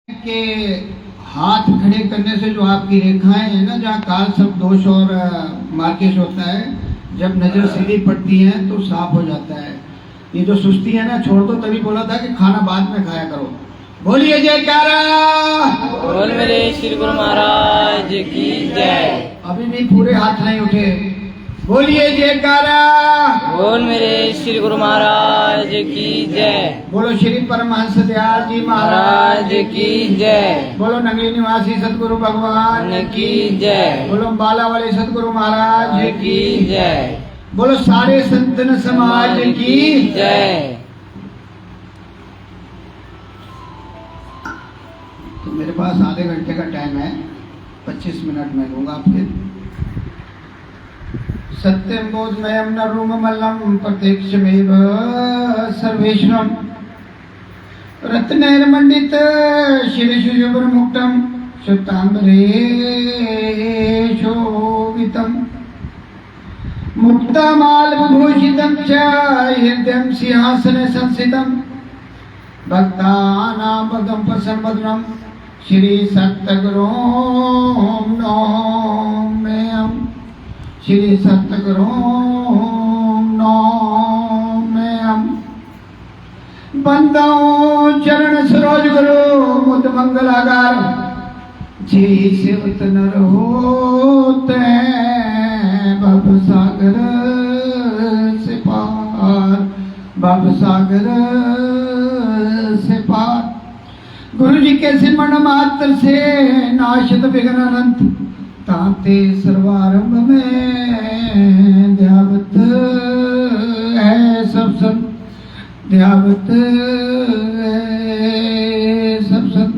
के हाथ खड़े करने से जो आपकी रेखाएं हैं ना, जहाँ काल सब दोष और मार्केश होता है, जब नजर सीधी पड़ती है तो साफ हो जाता है। ये जो सुस्ती है ना, छोड़ दो। तभी बोला था कि खाना बाद में खाया करो। बोलिए जयकारा। बोल मेरे श्री गुरु महाराज की जय। अभी भी पूरे हाथ नहीं उठे। बोलिए जयकारा। बोल मेरे श्री गुरु महाराज की जय। बोलो श्री परमहंस दयाल जी महाराज की जय। बोलो नगरी निवासी सतगुरु भगवान की जय। बोलो बाला वाले सतगुरु महाराज की जय। बोलो सारे संतन समाज की जय। तो मेरे पास आधे घंटे का टाइम है, 25 मिनट में दूंगा आपके। सत्यम बोधमयम नरूममल्लम प्रत्यक्षमेव सर्वेश्वरम रत्नैर्मण्डित शिरशुभ्रमुक्तं शुक्तांबरे शोभितं मुक्तमाल्यविभूषितं च हृदयं सिंहासने संस्थितं भक्तानां पदं प्रसन्नवदनं श्री सतगुरो नौम्यहम् श्री सतगुरो नौम्यहम् बंदो चरण सरोज गुरु मुद मंगलागार जी शिवत नर होते भव सागर से पार भव सागर से पार। गुरु जी के सिमरण मात्र से नाशत विघ्न अनंत ताते सर्वारंभ में ध्यावत है सब संत ध्यावत सब संत।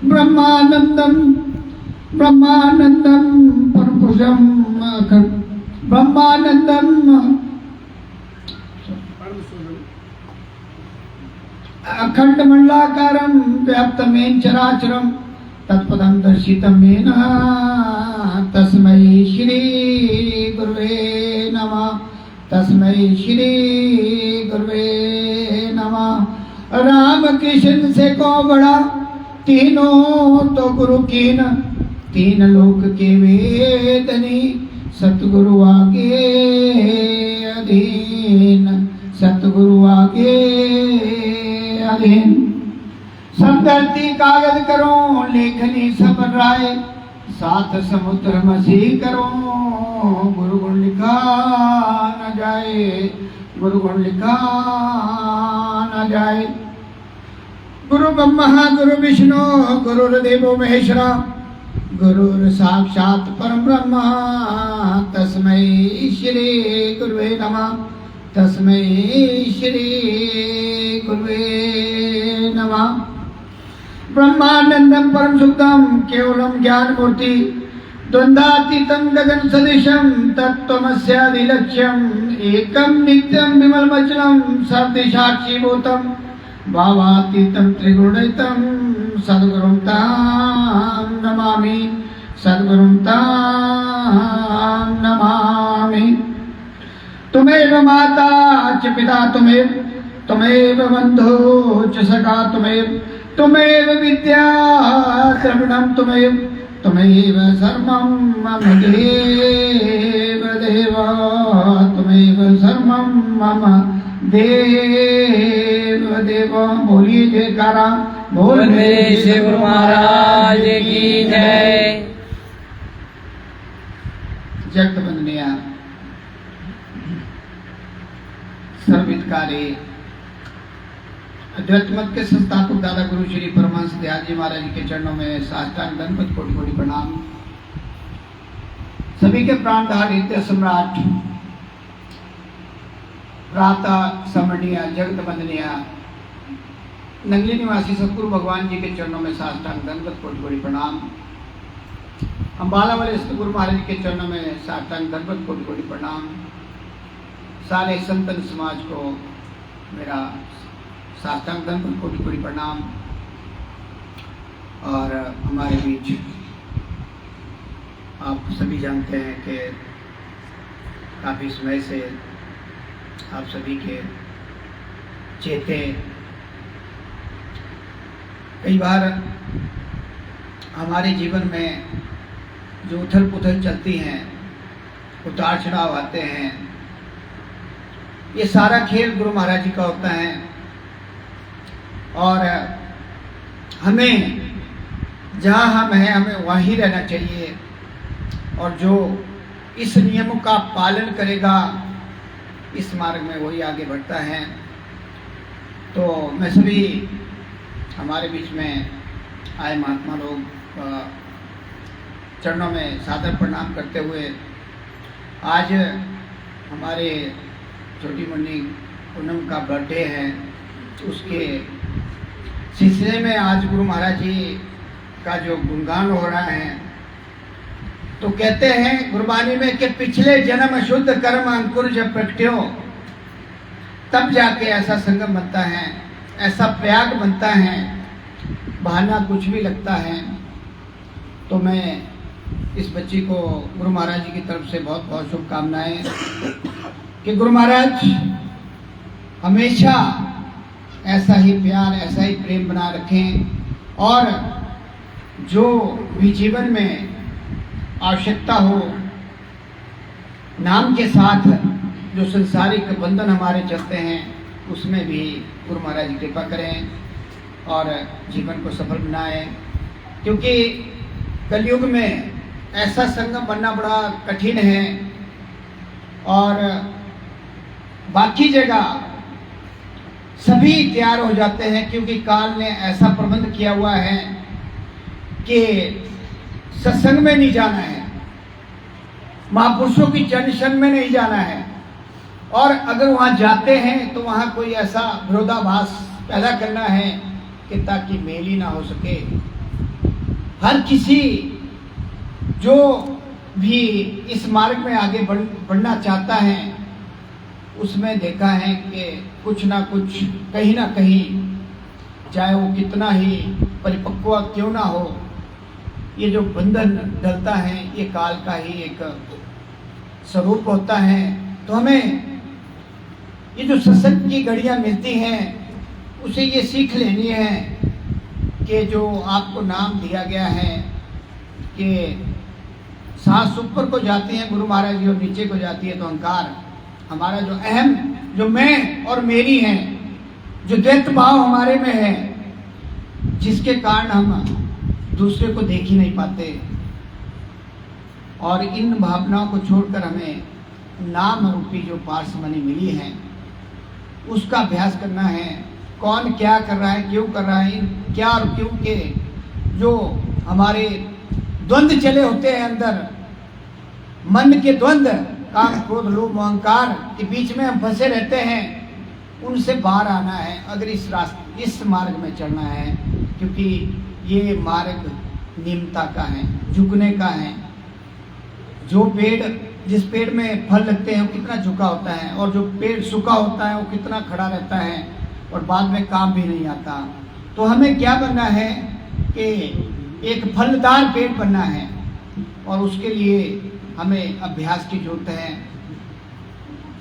ब्रह्मानंदम ब्रह्मानंदम परमपुरुषम ब्रह्मानंदम अखंड मंडलाकारं व्याप्तमेन चराचरं तत्पदं दर्शितं येन तस्मै श्री गुरुवे नमः तस्मै श्री गुरुवे नमः। राम कृष्ण से को बड़ा तीनों तो गुरु कीन तीन लोक के वेदनी सतगुरु आगे अधीन सतगुरु आगे अधीन। सब धरती कागज करो लेखनी सब राय साथ समुद्र मसी करो गुरु गुण लिखा न जाए गुरु गुण लिखा न जाए। गुरु ब्रह्मा गुरु विष्णु गुरुर्देवो महेश्वरा गुरुर साक्षात परम ब्रह्म तस्मै श्री गुरुवे नमः तस्मै श्री गुरुवे नमः। ब्रह्मानंदम परम सुखदम केवलम ज्ञान मूर्ति द्वंद्वातीतं गगन सदृशं तत्त्वमस्यादिलक्ष्यम् एकं नित्यं विमलमचलं सर्वसाक्षीभूतं भावातीतं त्रिगुणरहितं सद्गुरुं तां नमामि सद्गुरुं तां नमामि। तुमेव माता च पिता तुमेव बन्धो च सखा तुमेव विद्या द्रविणं तुमेव सर्वं मम देव देव तुमेव सर्वं मम देव देव। बोलिए जयकारा। बोल मेरे श्री गुरु महाराज की जय। जगत बंदनिया सर्वहितकारी अद्वैत मत के संस्थापक दादा गुरु श्री परमहंस दयाल जी महाराज के चरणों में साष्टांग दंडवत कोटि कोटि प्रणाम। सभी के प्राणधार नित्य सम्राट प्रातः स्मरणीय जगत बंदनीय नगरी निवासी सतगुरु भगवान जी के चरणों में साष्टांग दंडवत कोटि कोटि प्रणाम। अम्बाला वाले सतगुरु महाराज के चरणों में साष्टांग दंडवत कोटि कोटि प्रणाम। सारे संतन समाज को मेरा साष्टांग दंडवत कोटि कोटि प्रणाम। और हमारे बीच आप सभी जानते हैं कि काफ़ी समय से आप सभी के चेते कई बार हमारे जीवन में जो उथल पुथल चलती हैं, उतार चढ़ाव आते हैं, ये सारा खेल गुरु महाराज जी का होता है। और हमें जहाँ हम हैं हमें वहीं रहना चाहिए, और जो इस नियमों का पालन करेगा इस मार्ग में वही आगे बढ़ता है। तो मैं सभी हमारे बीच में आए महात्मा लोग चरणों में सादर प्रणाम करते हुए, आज हमारे छोटी मुन्नी पूनम का बर्थडे है, उसके सिलसिले में आज गुरु महाराज जी का जो गुणगान हो रहा है, तो कहते हैं गुरबानी में कि पिछले जन्म शुद्ध कर्म अंकुर जब प्रगट्यो, तब जाके ऐसा संगम बनता है, ऐसा प्रयाग बनता है, बहाना कुछ भी लगता है। तो मैं इस बच्ची को गुरु महाराज जी की तरफ से बहुत बहुत शुभकामनाएं कि गुरु महाराज हमेशा ऐसा ही प्यार, ऐसा ही प्रेम बना रखें, और जो भी जीवन में आवश्यकता हो, नाम के साथ जो संसारिक बंधन हमारे चलते हैं उसमें भी गुरु महाराज जी कृपा करें और जीवन को सफल बनाएं। क्योंकि कलयुग में ऐसा संगम बनना बड़ा कठिन है, और बाकी जगह सभी तैयार हो जाते हैं, क्योंकि काल ने ऐसा प्रबंध किया हुआ है कि सत्संग में नहीं जाना है, महापुरुषों की चरण में नहीं जाना है, और अगर वहाँ जाते हैं तो वहाँ कोई ऐसा विरोधाभास पैदा करना है कि ताकि मेल ही ना हो सके। हर किसी जो भी इस मार्ग में आगे बढ़ना चाहता है, उसमें देखा है कि कुछ ना कुछ, कहीं ना कहीं, चाहे वो कितना ही परिपक्व क्यों ना हो, ये जो बंधन डलता है ये काल का ही एक स्वरूप होता है। तो हमें ये जो सत्संग की घड़ियाँ मिलती हैं उसे ये सीख लेनी है कि जो आपको नाम दिया गया है कि सांस ऊपर को जाती है गुरु महाराज जी और नीचे को जाती है तो अहंकार, हमारा जो अहम, जो मैं और मेरी है, जो द्वैत भाव हमारे में है, जिसके कारण हम दूसरे को देख ही नहीं पाते। और इन भावनाओं को छोड़कर हमें नाम रूपी जो पार्समनी मिली है उसका अभ्यास करना है। कौन क्या कर रहा है, क्यों कर रहा है, क्या और क्यों के जो हमारे द्वंद्व चले होते हैं अंदर, मन के द्वंद्व, काम क्रोध लोभ अहंकार के बीच में हम फंसे रहते हैं, उनसे बाहर आना है अगर इस मार्ग में चलना है। क्योंकि ये मार्ग निम्नता का है, झुकने का है। जो पेड़, जिस पेड़ में फल लगते हैं वो कितना झुका होता है, और जो पेड़ सूखा होता है वो कितना खड़ा रहता है और बाद में काम भी नहीं आता। तो हमें क्या बनना है कि एक फलदार पेड़ बनना है, और उसके लिए हमें अभ्यास की जरूरत है।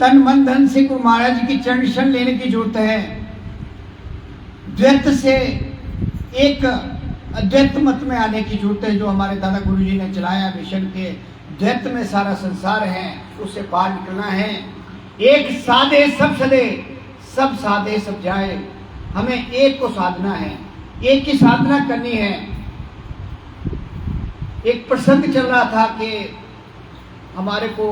तन मन धन से गुरु महाराज जी की चरण शरण लेने की जरूरत है। द्वैत से एक अद्वैत मत में आने की जरूरत है, जो हमारे दादा गुरु जी ने चलाया मिशन के द्वैत में सारा संसार है, उससे बाहर निकलना है। एक साधे सब सदे, सब साधे सब जाए। हमें एक को साधना है, एक की साधना करनी है। एक प्रसंग चल रहा था कि हमारे को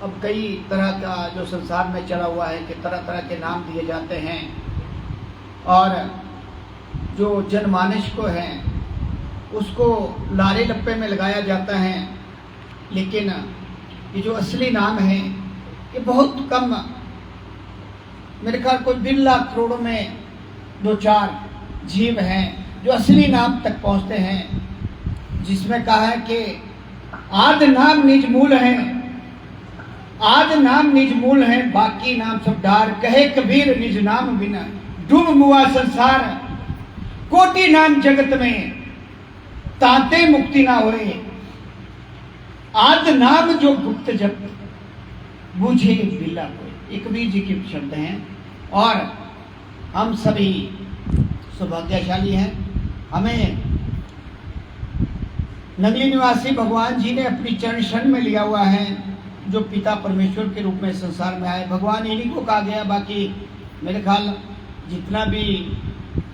अब कई तरह का जो संसार में चला हुआ है कि तरह तरह के नाम दिए जाते हैं, और जो जनमानस को है उसको लारे लप्पे में लगाया जाता है। लेकिन ये जो असली नाम है ये बहुत कम, मेरे ख्याल कोई बिरला करोड़ों में 2-4 जीव हैं जो असली नाम तक पहुंचते हैं, जिसमें कहा है कि आद नाम निज मूल है, आद नाम निज मूल है, बाकी नाम सब डार। कहे कबीर निज नाम बिना डूब मुआ संसार, कोटि नाम जगत में ताते मुक्ति ना होए। आद नाम जो गुप्त जप बूझे बिल्ला कोई, ये कबीर जी के शब्द हैं। और हम सभी सौभाग्यशाली हैं हमें नगली निवासी भगवान जी ने अपनी चरण शरण में लिया हुआ है, जो पिता परमेश्वर के रूप में संसार में आए। भगवान इन्हीं को कहा गया। बाकी मेरे ख्याल जितना भी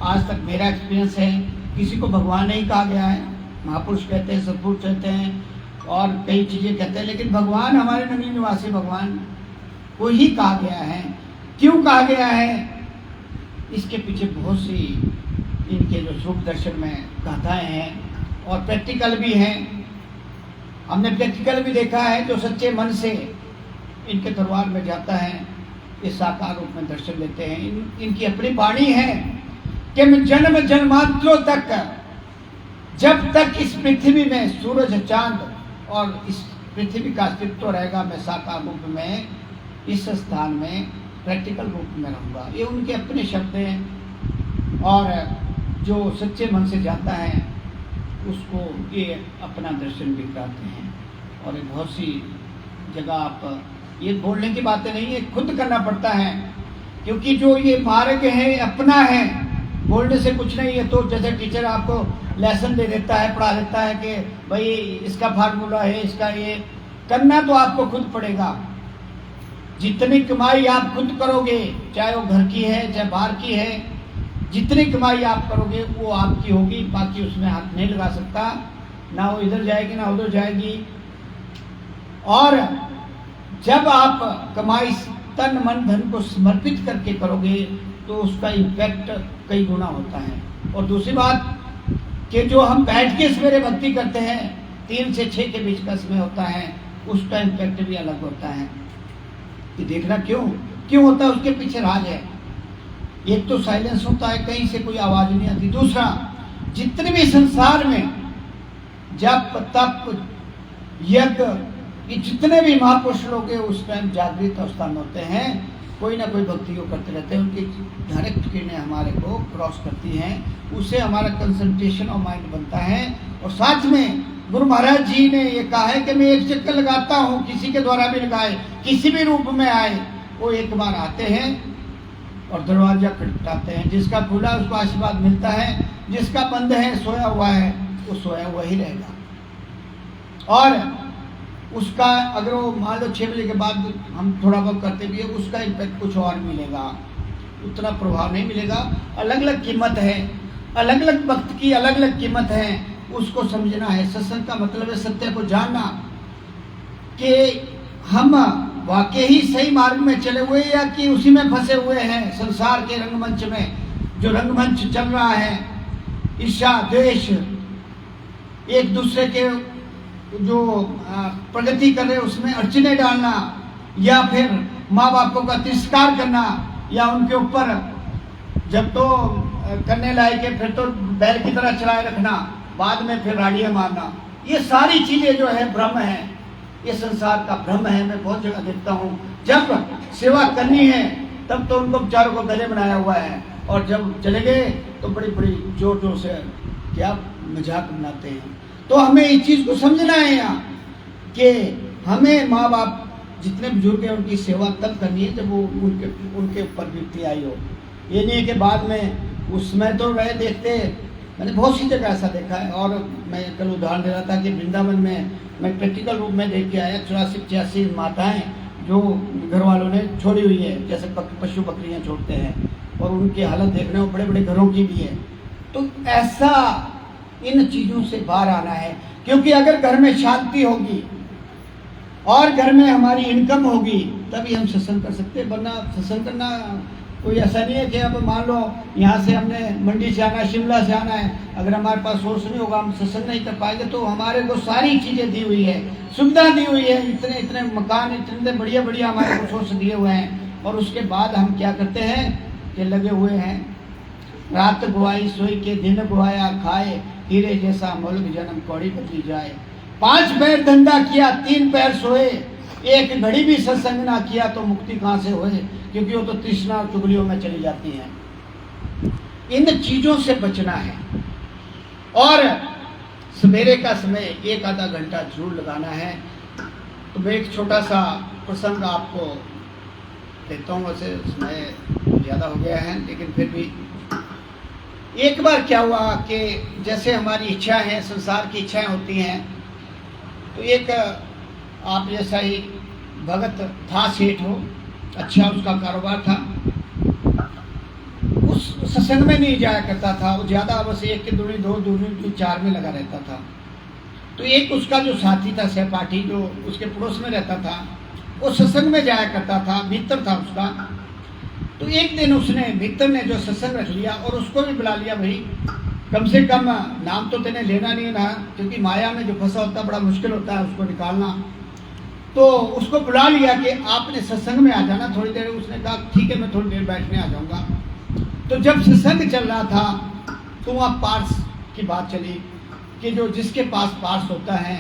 आज तक मेरा एक्सपीरियंस है, किसी को भगवान नहीं कहा गया है। महापुरुष कहते हैं, सतपुरुष कहते हैं और कई चीज़ें कहते हैं, लेकिन भगवान, हमारे नगली निवासी भगवान को ही कहा गया है। क्यों कहा गया है? इसके पीछे बहुत सी इनके जो रूप दर्शन में गाथाएं हैं और प्रैक्टिकल भी हैं। हमने प्रैक्टिकल भी देखा है, जो सच्चे मन से इनके दरबार में जाता है, इस साकार रूप में दर्शन लेते हैं। इनकी अपनी वाणी है कि जन्म जन्मांतरों तक, जब तक इस पृथ्वी में सूरज चांद और इस पृथ्वी का अस्तित्व रहेगा, मैं साकार रूप में इस स्थान में प्रैक्टिकल रूप में रहूँगा। ये उनके अपने शब्द हैं। और जो सच्चे मन से जाता है उसको ये अपना दर्शन भी कराते हैं। और एक बहुत सी जगह आप, ये बोलने की बातें नहीं है, खुद करना पड़ता है, क्योंकि जो ये मार्ग है अपना है, बोलने से कुछ नहीं है। तो जैसे टीचर आपको लेसन दे देता है, पढ़ा देता है कि भाई इसका फार्मूला है, इसका ये करना तो आपको खुद पड़ेगा। जितनी कमाई आप खुद करोगे, चाहे वो घर की है चाहे बाहर की है, जितनी कमाई आप करोगे वो आपकी होगी, बाकी उसमें हाथ नहीं लगा सकता, ना वो इधर जाएगी ना उधर जाएगी। और जब आप कमाई तन मन धन को समर्पित करके करोगे तो उसका इम्पैक्ट कई गुना होता है। और दूसरी बात कि जो हम बैठ के सवेरे भक्ति करते हैं, 3 से 6 के बीच का समय होता है, उसका इम्पैक्ट भी अलग होता है। ये देखना क्यों होता है, उसके पीछे राज है। एक तो साइलेंस होता है, कहीं से कोई आवाज नहीं आती। दूसरा, जितने भी संसार में जप तप यज्ञ, ये जितने भी महापुरुष लोग हैं उस टाइम जागृत अवस्था में होते हैं, कोई ना कोई भक्ति को करते रहते हैं। उनकी डायरेक्ट किरणें हमारे को क्रॉस करती हैं, उससे हमारा कंसंट्रेशन और माइंड बनता है। और साथ में गुरु महाराज जी ने ये कहा है कि मैं एक चक्कर लगाता हूँ, किसी के द्वारा भी लगाए, किसी भी रूप में आए, वो एक बार आते हैं और दरवाजा खटखटाते हैं। जिसका खुला उसको आशीर्वाद मिलता है, जिसका बंद है, सोया हुआ है, वो सोया हुआ ही रहेगा। और उसका अगर वो मान लो 6 बजे के बाद हम थोड़ा बहुत करते भी है, उसका इम्पैक्ट कुछ और मिलेगा, उतना प्रभाव नहीं मिलेगा। अलग अलग कीमत है, अलग अलग वक्त की अलग अलग कीमत है, उसको समझना है। सत्संग का मतलब है सत्य को जानना, कि हम वाकई ही सही मार्ग में चले हुए या कि उसी में फंसे हुए हैं। संसार के रंगमंच में जो रंगमंच चल रहा है, ईर्ष्या द्वेष, एक दूसरे के जो प्रगति कर रहे उसमें अड़चने डालना, या फिर माँ बापों का तिरस्कार करना, या उनके ऊपर जब तो करने लायक है फिर तो बैल की तरह चलाए रखना, बाद में फिर राड़ियाँ मारना, ये सारी चीजें जो है भ्रम है। ये संसार का भ्रम है। मैं बहुत जगह देखता हूँ, जब सेवा करनी है तब तो उनको बेचारों को गले बनाया हुआ है, और जब चले गए तो बड़ी बड़ी जोर जोर से क्या मजाक बनाते हैं। तो हमें इस चीज़ को समझना है यहाँ कि हमें माँ बाप जितने बुजुर्ग हैं उनकी सेवा तब करनी है जब वो उनके ऊपर बीती आई हो। ये नहीं है कि बाद में उसमें तो रहे देखते। मैंने बहुत सी जगह ऐसा देखा है। और मैं कल उदाहरण दे रहा था कि वृंदावन में मैं प्रैक्टिकल रूप में देख के आया, 84-86 माताएँ जो घर वालों ने छोड़ी हुई है, जैसे पशु बकरियाँ छोड़ते हैं, और उनकी हालत देखने में बड़े बड़े घरों की भी है। तो ऐसा इन चीज़ों से बाहर आना है, क्योंकि अगर घर में शांति होगी और घर में हमारी इनकम होगी तभी हम सत्संग कर सकते हैं। वरना सत्संग करना कोई ऐसा नहीं है कि अब मान लो यहाँ से हमने मंडी से आना है, शिमला से आना है, अगर हमारे पास सोर्स नहीं होगा हम सत्संग नहीं कर पाएंगे। तो हमारे को सारी चीज़ें दी हुई है, सुविधा दी हुई है, इतने इतने मकान, इतने बढ़िया बढ़िया हमारे को सोर्स दिए हुए हैं। और उसके बाद हम क्या करते हैं कि लगे हुए हैं, रात गुआई सोई के दिन गुआया खाए, हीरे जैसा मुल्क जन्म कौड़ी बदली जाए। 5 पैर धंधा किया 3 पैर सोए, एक घड़ी भी सत्संग ना किया तो मुक्ति कहाँ से होए, क्योंकि वो तो तृष्णा और चुगलियों में चली जाती हैं। इन चीज़ों से बचना है। और सवेरे का समय 1 आधा घंटा जरूर लगाना है। तो मैं एक छोटा सा प्रसंग आपको देता हूँ। वैसे समय ज़्यादा हो गया है, लेकिन फिर भी एक बार क्या हुआ कि जैसे हमारी इच्छा है, संसार की इच्छाएं होती हैं, तो एक आप जैसा ही भगत था, सेठ हो, अच्छा उसका कारोबार था, उस सत्संग में नहीं जाया करता था वो, ज़्यादा बस एक की दूरी, दो दूरी, चार में लगा रहता था। तो एक उसका जो साथी था, सहपाठी, जो उसके पड़ोस में रहता था, वो सत्संग में जाया करता था, मित्र था उसका। तो एक दिन उसने, मित्र ने जो सत्संग रख लिया और उसको भी बुला लिया, भाई कम से कम नाम तो तेने लेना नहीं ना, क्योंकि माया में जो फंसा होता है बड़ा मुश्किल होता है उसको निकालना। तो उसको बुला लिया कि आपने सत्संग में आ जाना थोड़ी देर। उसने कहा ठीक है, मैं थोड़ी देर बैठने आ जाऊंगा। तो जब सत्संग चल रहा था तो वहाँ पार्स की बात चली कि जो जिसके पास पार्स होता है,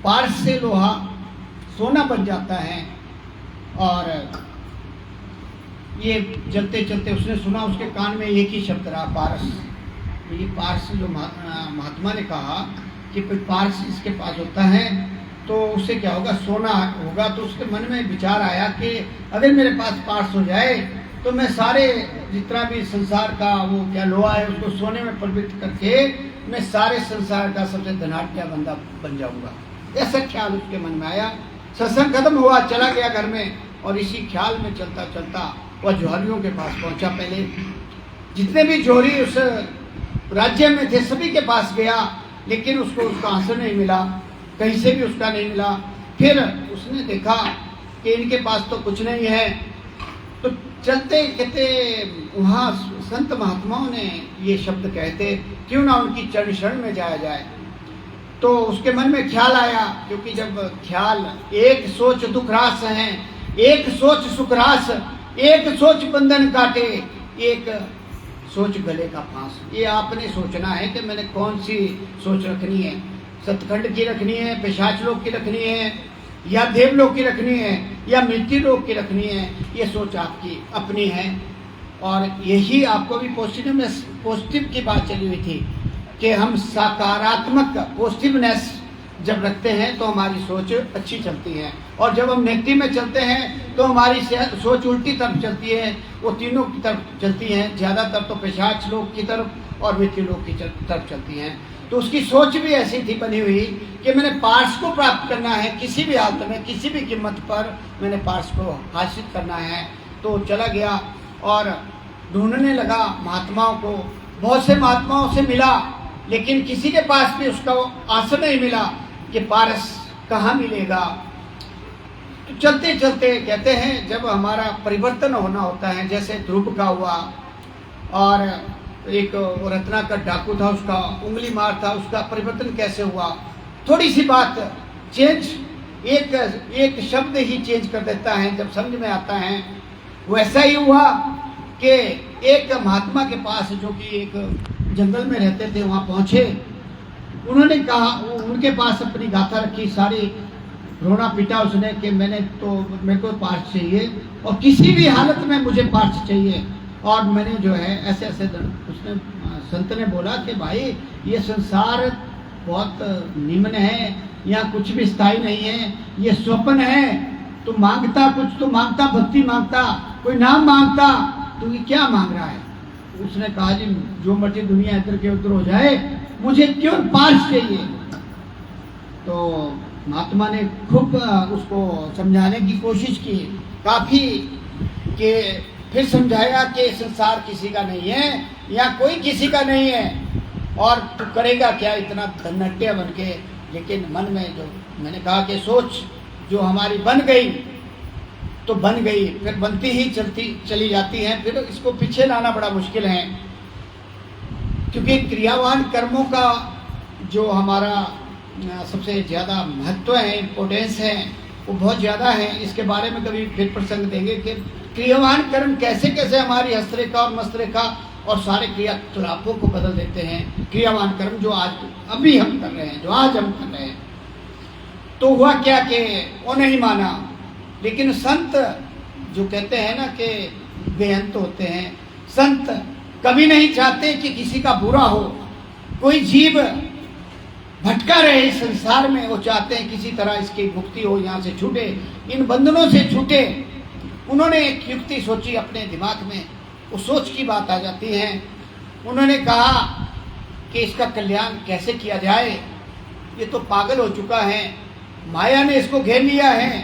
पार्स से लोहा सोना बन जाता है। और ये चलते चलते उसने सुना, उसके कान में एक ही शब्द रहा, पारस। ये पारस जो महात्मा ने कहा कि कोई पारस इसके पास होता है तो उससे क्या होगा, सोना होगा। तो उसके मन में विचार आया कि अगर मेरे पास पारस हो जाए तो मैं सारे जितना भी संसार का वो क्या लोहा है उसको सोने में परिवर्तित करके मैं सारे संसार का सबसे धनाढ्य बंदा बन जाऊंगा। ऐसा ख्याल उसके मन में आया। सत्संग खत्म हुआ, चला गया घर में, और इसी ख्याल में चलता चलता वह जोहरियों के पास पहुंचा। पहले जितने भी जोहरी उस राज्य में थे सभी के पास गया, लेकिन उसको उसका आंसर नहीं मिला, कहीं से भी उसका नहीं मिला। फिर उसने देखा कि इनके पास तो कुछ नहीं है। तो चलते कहते वहाँ संत महात्माओं ने ये शब्द कहते, क्यों ना उनकी चरण शरण में जाया जाए। तो उसके मन में ख्याल आया, क्योंकि जब ख्याल, एक सोच दुख रास है, एक सोच सुख रास, एक सोच बंधन काटे, एक सोच गले का फांस। ये आपने सोचना है कि मैंने कौन सी सोच रखनी है, सतखंड की रखनी है, पिशाच लोक की रखनी है, या देवलोक की रखनी है, या मृत्यु लोक की रखनी है। ये सोच आपकी अपनी है। और यही आपको भी पॉजिटिव की बात चली हुई थी कि हम सकारात्मक पॉजिटिवनेस जब रखते हैं तो हमारी सोच अच्छी चलती है, और जब हम नेगेटिव में चलते हैं तो हमारी सोच उल्टी तरफ चलती है, वो तीनों की तरफ चलती है, ज़्यादातर तो पिशाच लोक की तरफ और मृत्यु लोक की तरफ चलती हैं। तो उसकी सोच भी ऐसी थी बनी हुई कि मैंने पार्स को प्राप्त करना है, किसी भी हालत में, किसी भी कीमत पर मैंने पार्स को हासिल करना है। तो चला गया और ढूंढने लगा महात्माओं को, बहुत से महात्माओं से मिला, लेकिन किसी के पास भी उसका आंसर नहीं मिला कि पारस कहाँ मिलेगा। तो चलते चलते कहते हैं जब हमारा परिवर्तन होना होता है, जैसे ध्रुव का हुआ, और एक रत्ना का डाकू था, उसका उंगली मार था, उसका परिवर्तन कैसे हुआ। थोड़ी सी बात चेंज, एक शब्द ही चेंज कर देता है जब समझ में आता है। वैसा ही हुआ कि एक महात्मा के पास, जो कि एक जंगल में रहते थे, वहाँ पहुँचे। उन्होंने कहा, उनके पास अपनी गाथा रखी, सारी रोना पीटा उसने कि मेरे को पार्स चाहिए, और किसी भी हालत में मुझे पार्स चाहिए। और मैंने जो है ऐसे ऐसे उसने संत ने बोला कि भाई ये संसार बहुत निम्न है, यहाँ कुछ भी स्थायी नहीं है, ये स्वप्न है। तो मांगता कुछ, तो मांगता भक्ति मांगता, कोई नाम मांगता, तो ये क्या मांग रहा है। उसने कहा जी जो मर्जी दुनिया इधर के उधर हो जाए, मुझे क्यों पार्स चाहिए। तो महात्मा ने खूब उसको समझाने की कोशिश की, काफ़ी, कि फिर समझाया कि संसार किसी का नहीं है, या कोई किसी का नहीं है, और तू करेगा क्या इतना धनट्य बन के। लेकिन मन में जो मैंने कहा कि सोच जो हमारी बन गई तो बन गई, फिर बनती ही चली जाती है, फिर इसको पीछे लाना बड़ा मुश्किल है। क्योंकि क्रियावान कर्मों का जो हमारा सबसे ज़्यादा महत्व है, इम्पोर्टेंस है, वो बहुत ज़्यादा है। इसके बारे में कभी फिर प्रसंग देंगे कि क्रियावान कर्म कैसे कैसे हमारी हस्तरेखा और मस्तरेखा और सारे क्रियाकलापों को बदल देते हैं। क्रियावान कर्म जो अभी हम कर रहे हैं, जो आज हम कर रहे हैं। तो हुआ क्या कि वो नहीं माना। लेकिन संत जो कहते हैं ना कि बेअंत होते हैं, संत कभी नहीं चाहते कि किसी का बुरा हो, कोई जीव भटका रहे इस संसार में, वो चाहते हैं किसी तरह इसकी मुक्ति हो, यहाँ से छूटे, इन बंधनों से छूटे। उन्होंने एक युक्ति सोची अपने दिमाग में, वो सोच की बात आ जाती है उन्होंने कहा कि इसका कल्याण कैसे किया जाए, ये तो पागल हो चुका है, माया ने इसको घेर लिया है,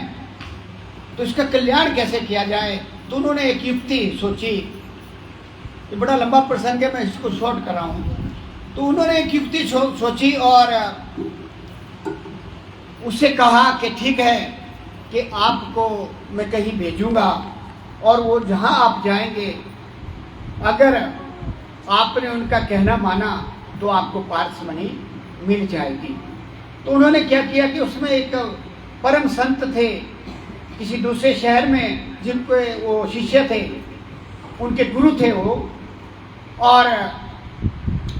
तो इसका कल्याण कैसे किया जाए। तो उन्होंने एक युक्ति सोची। ये बड़ा लंबा प्रसंग है, मैं इसको शॉर्ट कर रहा हूँ। तो उन्होंने एक युक्ति सोची और उससे कहा कि ठीक है कि आपको मैं कहीं भेजूंगा और वो जहाँ आप जाएंगे, अगर आपने उनका कहना माना तो आपको पार्स मनी मिल जाएगी। तो उन्होंने क्या किया कि उसमें एक परम संत थे किसी दूसरे शहर में, जिनको वो शिष्य थे, उनके गुरु थे वो, और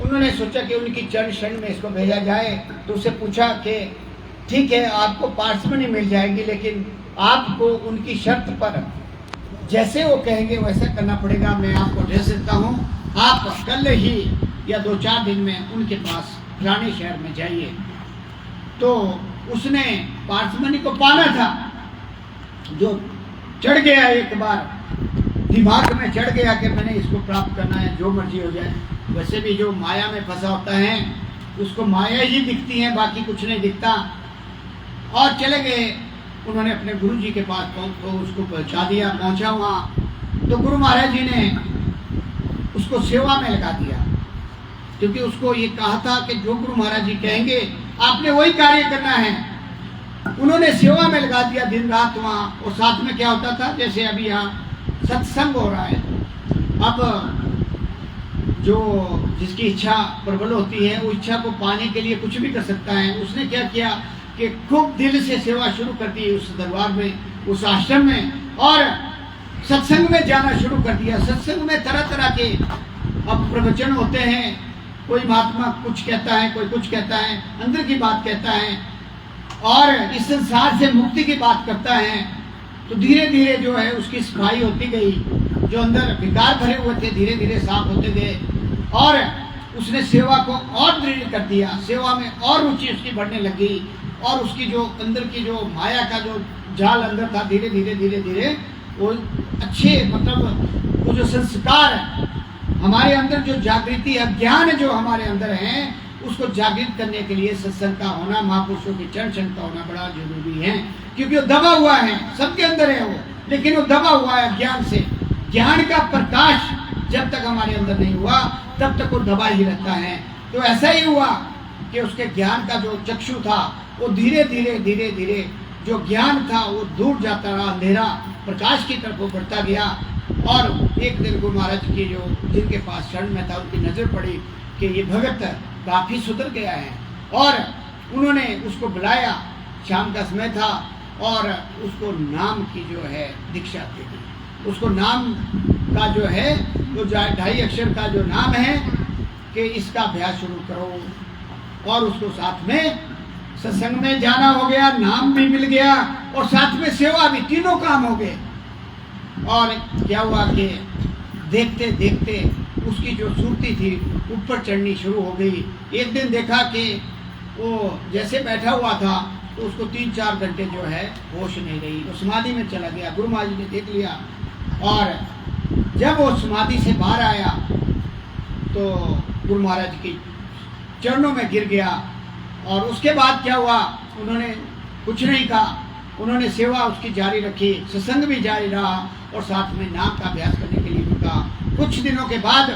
उन्होंने सोचा कि उनकी चरण शरण में इसको भेजा जाए। तो उससे पूछा कि ठीक है, आपको पार्स मनी मिल जाएगी, लेकिन आपको उनकी शर्त पर जैसे वो कहेंगे वैसा करना पड़ेगा। मैं आपको भेज देता हूँ, आप कल ही या 2-4 दिन में उनके पास रानी शहर में जाइए। तो उसने पार्स मनी को पाना था, जो चढ़ गया, एक बार दिमाग में चढ़ गया कि मैंने इसको प्राप्त करना है, जो मर्जी हो जाए। वैसे भी जो माया में फंसा होता है उसको माया ही दिखती है, बाकी कुछ नहीं दिखता। और चले गए, उन्होंने अपने गुरु जी के पास तो उसको पहुंचा दिया। पहुंचा वहाँ तो गुरु महाराज जी ने उसको सेवा में लगा दिया, क्योंकि उसको ये कहा था कि जो गुरु महाराज जी कहेंगे आपने वही कार्य करना है। उन्होंने सेवा में लगा दिया दिन रात वहाँ। और साथ में क्या होता था, जैसे अभी यहाँ सत्संग हो रहा है, अब जो जिसकी इच्छा प्रबल होती है वो इच्छा को पाने के लिए कुछ भी कर सकता है। उसने क्या किया कि खूब दिल से सेवा शुरू कर दी उस दरबार में, उस आश्रम में, और सत्संग में जाना शुरू कर दिया। सत्संग में तरह तरह के अब प्रवचन होते हैं, कोई महात्मा कुछ कहता है, कोई कुछ कहता है, अंदर की बात कहता है और इस संसार से मुक्ति की बात करता है। तो धीरे धीरे जो है उसकी सफाई होती गई, जो अंदर विकार भरे हुए थे धीरे धीरे साफ होते गए, और उसने सेवा को और दृढ़ कर दिया। सेवा में और रुचि उसकी बढ़ने लगी, और उसकी जो अंदर की जो माया का जो जाल अंदर था, धीरे धीरे धीरे धीरे वो अच्छे, मतलब वो जो संस्कार है हमारे अंदर, जो जागृति अज्ञान जो हमारे अंदर है, उसको जागृत करने के लिए सत्संग का होना, महापुरुषों की चरण छन का होना बड़ा जरूरी है। क्योंकि वो दबा हुआ है, सबके अंदर है वो, लेकिन वो दबा हुआ है अज्ञान से। ज्ञान का प्रकाश जब तक हमारे अंदर नहीं हुआ तब तक वो दबा ही रहता है। तो ऐसा ही हुआ कि उसके ज्ञान का जो चक्षु था वो धीरे धीरे धीरे धीरे जो ज्ञान था वो दूर जाता रहा, अंधेरा प्रकाश की तरफ वो बढ़ता गया। और एक दिन गुरु महाराज की जो जिनके पास शरण में था, उनकी नजर पड़ी कि ये भगत काफी सुधर गया है, और उन्होंने उसको बुलाया। शाम का समय था और उसको नाम की जो है दीक्षा दे दी। उसको नाम का जो है वो 2.5 अक्षर का जो नाम है कि इसका अभ्यास शुरू करो। और उसको साथ में सत्संग में जाना हो गया, नाम भी मिल गया और साथ में सेवा भी, तीनों काम हो गए। और क्या हुआ कि देखते देखते उसकी जो सुरती थी ऊपर चढ़नी शुरू हो गई। एक दिन देखा कि वो जैसे बैठा हुआ था तो उसको 3-4 घंटे जो है होश नहीं रही, वो समाधि में चला गया। गुरु महाराज जी ने देख लिया, और जब वो समाधि से बाहर आया तो गुरु महाराज की चरणों में गिर गया। और उसके बाद क्या हुआ, उन्होंने कुछ नहीं कहा, उन्होंने सेवा उसकी जारी रखी, सत्संग भी जारी रहा, और साथ में नाम का अभ्यास करने के लिए भी कहा। कुछ दिनों के बाद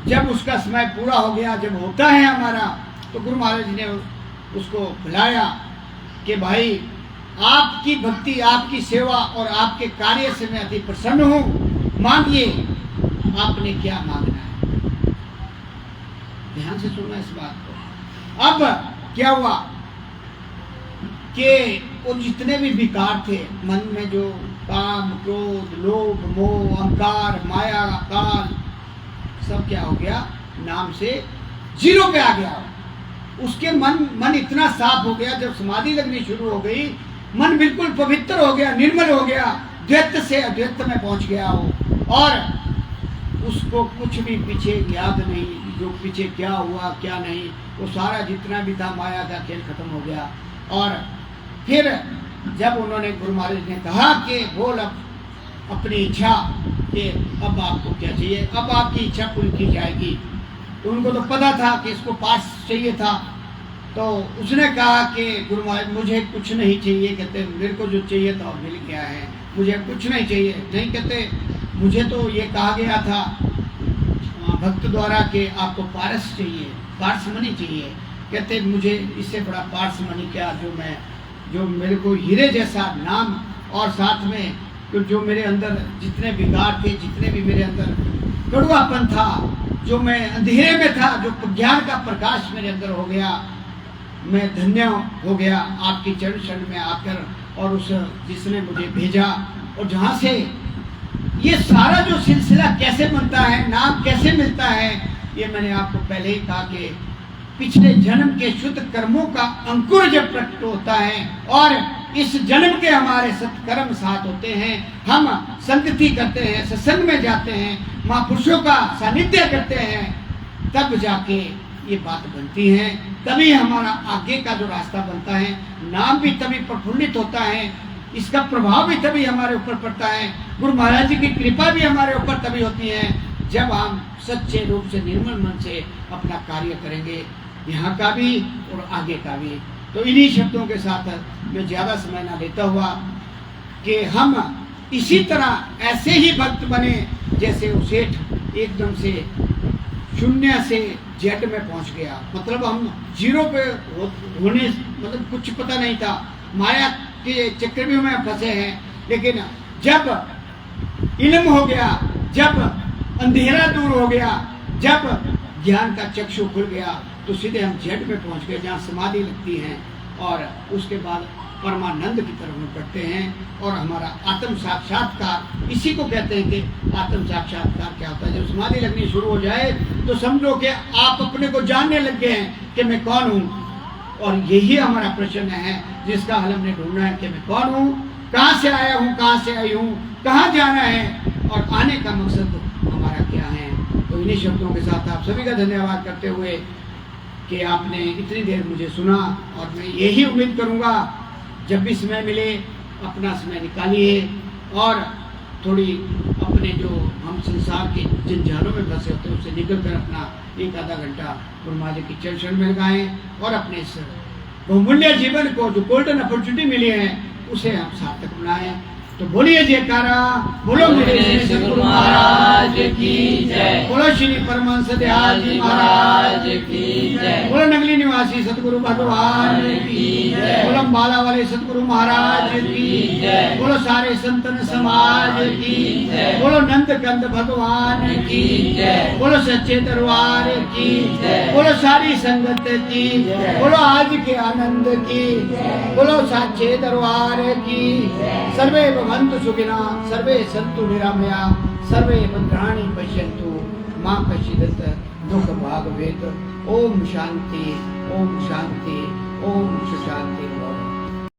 जब उसका समय पूरा हो गया, जब होता है हमारा, तो गुरु महाराज जी ने उसको बुलाया कि भाई आपकी भक्ति, आपकी सेवा और आपके कार्य से मैं अति प्रसन्न हूँ, मांगिए आपने क्या मांगना है। ध्यान से सुनना इस बात को। अब क्या हुआ कि वो जितने भी विकार थे मन में, जो काम, क्रोध, लोभ, मोह, अहंकार, माया, काल, सब क्या हो गया, नाम से 0 पे आ गया। उसके मन इतना साफ हो गया, जब समाधि लगनी शुरू हो गई, मन बिल्कुल पवित्र हो गया, निर्मल हो गया, द्वैत से अद्वैत में पहुंच गया हो, और उसको कुछ भी पीछे याद नहीं, जो पीछे क्या हुआ क्या नहीं, वो सारा जितना भी था माया का खेल खत्म हो गया। और फिर जब उन्होंने गुरु महाराज ने कहा कि बोल अब अपनी इच्छा, कि अब आपको क्या चाहिए, अब आपकी इच्छा पूरी की जाएगी। तो उनको तो पता था कि इसको पास चाहिए था। तो उसने कहा कि गुरु महाराज मुझे कुछ नहीं चाहिए। कहते मेरे को जो चाहिए था मिल गया है, मुझे कुछ नहीं चाहिए। नहीं, कहते मुझे तो ये कहा गया था भक्त द्वारा कि आपको पारस चाहिए, पार्समनी चाहिए। कहते मुझे इससे बड़ा पार्समनी क्या, जो मेरे को हीरे जैसा नाम और साथ में जो मेरे अंदर जितने विकार थे, जितने भी मेरे अंदर कड़वापन था, जो मैं अंधेरे में था, जो ज्ञान का प्रकाश मेरे अंदर हो गया, मैं धन्य हो गया आपकी चरण शरण में आकर और उस जिसने मुझे भेजा। और जहाँ से ये सारा जो सिलसिला कैसे बनता है, नाम कैसे मिलता है, ये मैंने आपको पहले ही कहा कि पिछले जन्म के शुद्ध कर्मों का अंकुर जब प्रकट होता है और इस जन्म के हमारे सत्कर्म साथ होते हैं, हम संगति करते हैं, सत्संग में जाते हैं, महापुरुषों का सानिध्य करते हैं, तब जाके ये बात बनती है। तभी हमारा आगे का जो रास्ता बनता है, नाम भी तभी प्रफुल्लित होता है, इसका प्रभाव भी तभी हमारे ऊपर पड़ता है। गुरु महाराज जी की कृपा भी हमारे ऊपर तभी होती है जब हम सच्चे रूप से निर्मल मन से अपना कार्य करेंगे, यहाँ का भी और आगे का भी। तो इन्हीं शब्दों के साथ मैं ज़्यादा समय ना लेता हुआ कि हम इसी तरह ऐसे ही भक्त बने जैसे वो सेठ एकदम से शून्य से जेट में पहुंच गया। मतलब हम जीरो पे होने, मतलब कुछ पता नहीं था, माया के चक्कर में फंसे हैं। लेकिन जब इल्म हो गया, जब अंधेरा दूर हो गया, जब ज्ञान का चक्षु खुल गया, तो सीधे हम जेट में पहुंच गए जहाँ समाधि लगती है और उसके बाद परमानंद की तरफ हम बढ़ते हैं। और हमारा आत्म साक्षात्कार, इसी को कहते हैं कि आत्म साक्षात्कार क्या होता है। जब समाधि लगनी शुरू हो जाए तो समझो कि आप अपने को जानने लग गए हैं कि मैं कौन हूँ। और यही हमारा प्रश्न है जिसका हल हमने ढूंढना है कि मैं कौन हूँ, कहाँ से आया हूँ, कहाँ से आई हूँ, कहाँ जाना है और आने का मकसद हमारा क्या है। तो इन्हीं शब्दों के साथ आप सभी का धन्यवाद करते हुए कि आपने इतनी देर मुझे सुना, और मैं यही उम्मीद करूँगा जब भी समय मिले अपना समय निकालिए और थोड़ी अपने जो हम संसार के जंजालों में फंसे होते हैं उससे निकल कर अपना एक आधा घंटा गुरु महाराज जी की चरण में लगाएं और अपने इस बहुमूल्य जीवन को, जो गोल्डन अपॉर्चुनिटी मिली है, उसे हम सार्थक बनाएं। तो बोलिए जयकारा, बोलो मेरे श्री सद्गुरु महाराज की जय, बोलो श्री परमहंस दयाल जी महाराज की जय, बोलो नगली निवासी सद्गुरु भगवान की जय, बोलो अम्बाला वाले सद्गुरु महाराज की जय, बोलो सारे संतन समाज की जय, बोलो नंद कंद भगवान की जय, बोलो सच्चे दरबार की जय, बोलो सारी संगत की जय, बोलो आज के आनंद की, बोलो साचे दरबार की। सर्वे भवन्तु सुखिना, सर्वे सन्तु निरामया, सर्वे भद्राणि पश्यन्तु मा कश्चित् दुःख भाग भेद। ओम शांति, ओम शांति, ओम शांति।